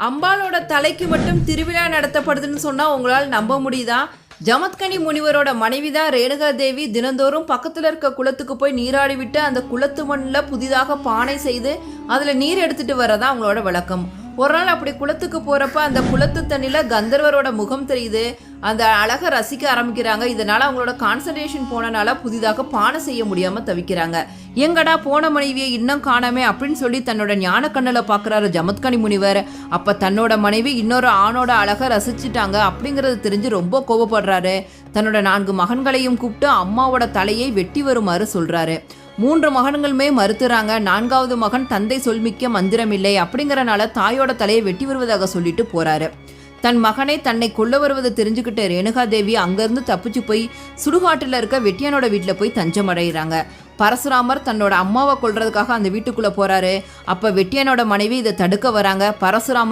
அம்பாளோட தலைக்கு மட்டும் திருவிழா நடத்தப்படுதுன்னு சொன்னா உங்களால் நம்ப முடியுதா? ஜமத்கனி முனிவரோட மனைவிதான் ரேணுகா தேவி தினந்தோறும் பக்கத்துல இருக்க குளத்துக்கு போய் நீராடி விட்டு அந்த குளத்து மண்ணில் புதிதாக பானை செய்து அதுல நீர் எடுத்துட்டு வரதான் அவங்களோட வழக்கம். ஒரு நாள் அப்படி குளத்துக்கு போறப்ப அந்த குளத்து தண்ணியில கந்தர்வரோட முகம் தெரியுது. அந்த அழகை ரசிக்க ஆரம்பிக்கிறாங்க. இதனால அவங்களோட கான்சன்ட்ரேஷன் போனனால புதிதாக பானை செய்ய முடியாம தவிக்கிறாங்க. எங்கடா போன மனைவியை இன்னும் காணாமே அப்படின்னு சொல்லி தன்னோட ஞான கண்ணில் பார்க்குறாரு ஜமத்கனி முனிவர். அப்போ தன்னோட மனைவி இன்னொரு ஆணோட அழகை ரசிச்சுட்டாங்க அப்படிங்கிறது தெரிஞ்சு ரொம்ப கோபப்படுறாரு. தன்னோட 4 மகன்களையும் கூப்பிட்டு அம்மாவோட தலையை வெட்டி வருமாறு சொல்றாரு. 3 மகன்களுமே மறுத்துறாங்க. 4வது மகன் தந்தை சொல்மிக்க மந்திரமில்லை அப்படிங்கறனால தாயோட தலையை வெட்டி வருவதாக சொல்லிட்டு போறாரு. தன் மகனை தன்னை கொல்ல வருவதை தெரிஞ்சுக்கிட்ட ரேணுகா தேவி அங்கிருந்து தப்பிச்சு போய் சுடுகாட்டில் இருக்க வெட்டியானோட வீட்டில் போய் தஞ்சம் அடைகிறாங்க. பரசுராமர் தன்னோட அம்மாவை கொல்றதுக்காக அந்த வீட்டுக்குள்ள போறாரு. அப்ப வெட்டியானோட மனைவி இதை தடுக்க வராங்க. பரசுராமர்